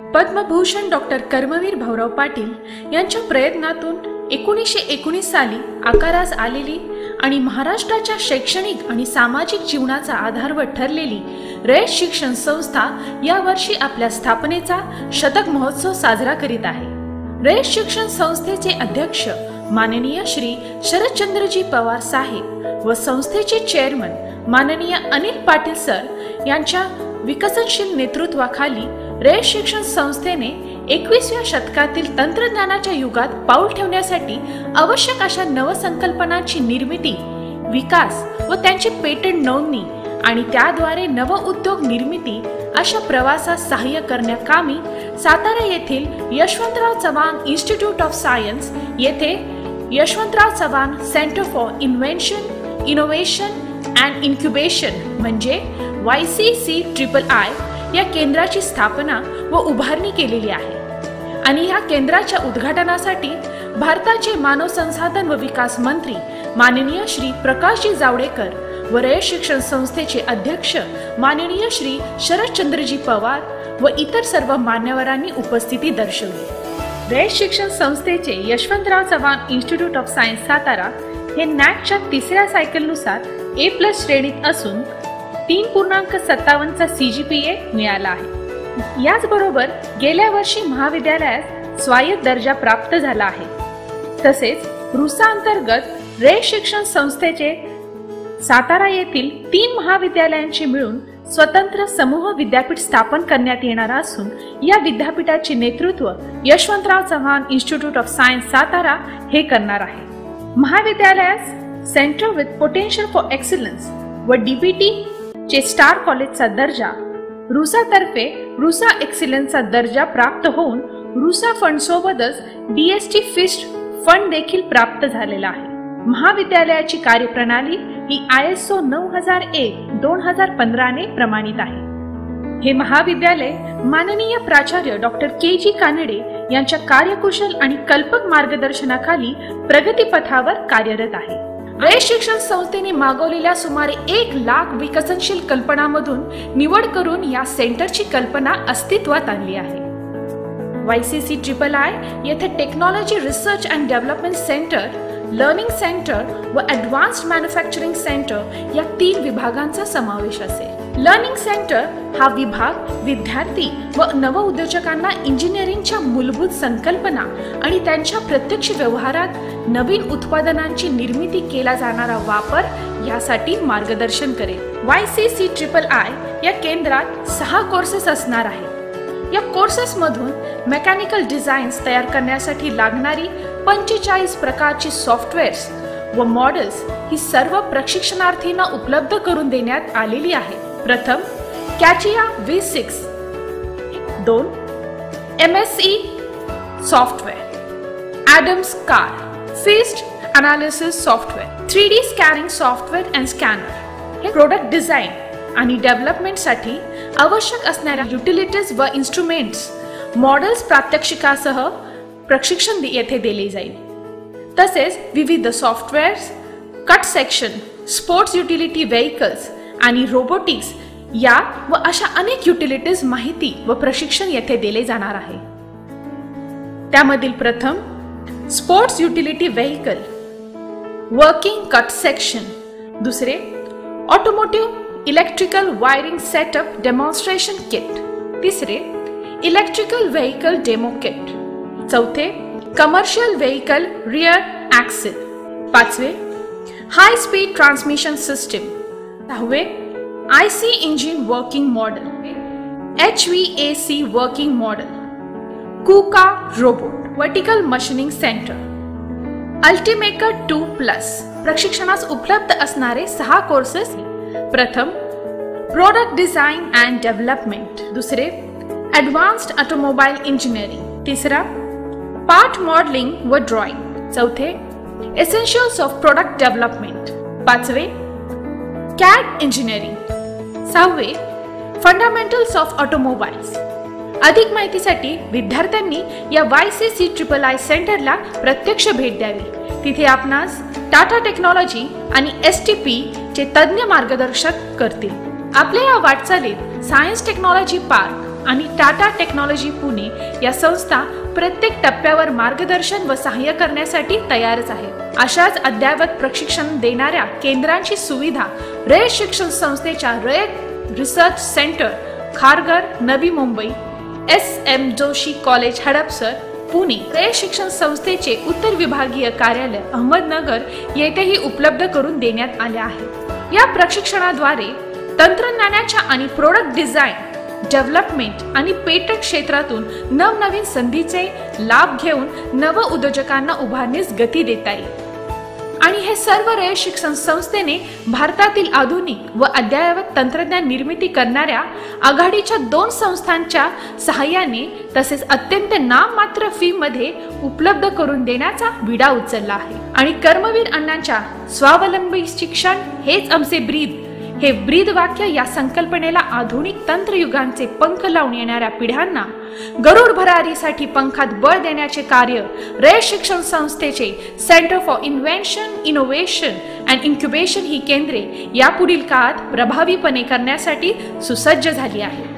Padma Bhushan doctor Karmaveer Bhaurao Patil यांच्या प्रयत्नातून 1919 साली आकारास आलेली आणि महाराष्ट्राच्या शैक्षणिक आणि सामाजिक जीवनाचा आधारवड ठरलेली रयत शिक्षण संस्था यावर्षी आपल्या स्थापनेचा शतक महोत्सव साजरा करीत आहे। रयत शिक्षण संस्थेचे अध्यक्ष माननीय श्री शरदचंद्रजी पवार साहेब व संस्थेचे चेअरमन माननीय अनिल पाटील सर यांच्या विकसनशील नेतृत्वाखाली रयत शिक्षण संस्थेने 21व्या शतकातील तंत्रज्ञानाच्या युगात पाऊल ठेवण्यासाठी आवश्यक अशा नवसंकल्पनांची निर्मिती, विकास व त्यांची पेटंट नोंदणी आणि त्याद्वारे नव उद्योग निर्मिती अशा प्रवासास सहाय्य करण्याकामी सातारा येथील Yashwantrao Chavan institute of science येथे Yashwantrao Chavan centre for invention, innovation and incubation म्हणजे YCCIII या केंद्राची स्थापना व उभारणी केलेली आहे आणि या केंद्राच्या उद्घाटनासाठी भारताचे मानव संसाधन व विकास मंत्री माननीय श्री प्रकाशजी जावडेकर व रयत शिक्षण संस्थेचे अध्यक्ष माननीय श्री शरदचंद्रजी पवार व इतर सर्व मान्यवरांनी उपस्थिती दर्शवली। रयत शिक्षण संस्थेचे Yashwantrao Chavan institute of science Satara हे नॅकच्या 3ऱ्या सायकलनुसार A+ श्रेणीत असून 3.57 चा CGPA मिळाला आहे। याचबरोबर गेल्या वर्षी महाविद्यालयास स्वायत्त दर्जा प्राप्त झाला आहे। तसेच रुसा अंतर्गत रयत शिक्षण संस्थेचे सातारा येथील 3 महाविद्यालयांची मिळून स्वतंत्र समूह विद्यापीठ स्थापन करण्यात येणार असून या विद्यापीठाचे नेतृत्व Yashwantrao Chavan institute of science Satara हे करणार आहे। महाविद्यालयास centre with potential for excellence व DBT चे स्टार कॉलेजचा दर्जा, रुसा तर्फे रुसा एक्सलन्सचा दर्जा प्राप्त होऊन रुसा फंड सोबतच DST फिस्ट फंड देखील प्राप्त झालेला आहे। महाविद्यालयाची कार्यप्रणाली ही ISO 9001-2015 ने प्रमाणित आहे। हे महाविद्यालय माननीय प्राचार्य डॉक्टर KG कानडे यांच्या कार्यकुशल आणि कल्पक मार्गदर्शनाखाली प्रगतीपथावर कार्यरत आहे। रयत शिक्षण संस्थेने मागवलेल्या सुमारे 1 लाख विकसनशील कल्पनांमधून निवड करून या सेंटरची कल्पना अस्तित्वात आणली आहे। YCCIII येथे technology research and development centre, learning centre व ॲडव्हान्स्ड मॅन्युफॅक्चरिंग सेंटर या 3 विभागांचा समावेश असेल। लर्निंग सेंटर हा विभाग विद्यार्थी व नवउद्योजकांना इंजिनिअरिंगच्या मूलभूत संकल्पना आणि त्यांच्या प्रत्यक्ष व्यवहारात नवीन उत्पादनांची निर्मिती केला जाणारा वापर यासाठी मार्गदर्शन करेल। YCCIII या केंद्रात 6 कोर्सेस असणार आहेत। या कोर्सेस मधून मेकॅनिकल डिझाईन्स तयार करण्यासाठी लागणारी 45 प्रकारची सॉफ्टवेअर्स व मॉडेल्स ही सर्व प्रशिक्षणार्थींना उपलब्ध करून देण्यात आलेली आहे। प्रथम CATIA V6, 2 MSE software, ADAMS car, fist analysis software, 3D scanning software and scanner हे प्रोडक्ट डिझाईन आणि डेव्हलपमेंटसाठी आवश्यक असणाऱ्या युटिलिटीज व इन्स्ट्रुमेंट्स, मॉडेल्स प्रात्यक्षिकासह प्रशिक्षण येथे दिले जाईल। तसेच विविध softwares, cut section, sports utility vehicles आणि रोबोटिक्स या व अशा अनेक युटिलिटीज माहिती व प्रशिक्षण येथे दिले जाणार आहे। त्यामधील प्रथम sports utility vehicle, working cut section, दुसरे automotive electrical wiring setup demonstration kit, तिसरे इलेक्ट्रिकल व्हेइकल डेमो किट, चौथे कमर्शियल व्हेइकल रियर ॲक्सेल, पाचवे हाय स्पीड ट्रान्समिशन सिस्टम, 6वे IC engine working model, HVAC working model, KUKA robot, vertical machining centre, Ultimaker 2+ प्रशिक्षणास उपलब्ध असणारे 6 courses. प्रथम product design and development, दुसरे advanced automobile engineering, तिसरा part modelling व drawing, चौथे एसेन्शियल्स ऑफ प्रोडक्ट डेव्हलपमेंट, पाचवे CAD इंजिनिअरिंग, 6वे फंडामेंटल्स ऑफ ऑटोमोबाईल्स। अधिक माहितीसाठी विद्यार्थ्यांनी या YCCIII सेंटरला प्रत्यक्ष भेट द्यावी। तिथे आपणास टाटा टेक्नॉलॉजी आणि STP चे तज्ञ मार्गदर्शक करतील। आपल्या या वाटचालीत सायन्स टेक्नॉलॉजी पार्क आणि टाटा टेक्नॉलॉजी पुणे या संस्था प्रत्येक टप्प्यावर मार्गदर्शन व सहाय्य करण्यासाठी तयारच आहेत. अशाच अद्ययावत प्रशिक्षण देणाऱ्या केंद्रांची सुविधा रयत शिक्षण संस्थेच्या रयत research centre, Kharghar, Navi Mumbai, SM Joshi college, Hadapsar, Pune, रयत शिक्षण संस्थेचे उत्तर विभागीय कार्यालय अहमदनगर येथेही उपलब्ध करून देण्यात आले आहे. या प्रशिक्षणाद्वारे तंत्रज्ञानाच्या आणि प्रोडक्ट डिझाईन, डेव्हलपमेंट आणि पेटंट क्षेत्रातून नवनवीन संधीचे लाभ घेऊन नव उद्योजकांना उभारण्यास गती देता येईल. आणि हे सर्व रयत शिक्षण संस्थेने भारतातील आधुनिक व अद्ययावत तंत्रज्ञान निर्मिती करणाऱ्या आघाडीच्या 2 संस्थांच्या सहाय्याने तसेच अत्यंत नाममात्र फी मध्ये उपलब्ध करून देण्याचा विडा उचलला आहे. आणि कर्मवीर अण्णांच्या स्वावलंबी शिक्षण हेच आमचे ब्रीद, हे ब्रीद वाक्य या संकल्पनेला आधुनिक तंत्रयुगांचे पंख लावून येणाऱ्या पिढ्यांना गरुड भरारीसाठी पंखात बळ देण्याचे कार्य रयत शिक्षण संस्थेचे centre for invention, innovation and incubation ही केंद्रे यापुढील काळात प्रभावीपणे करण्यासाठी सुसज्ज झाली आहेत.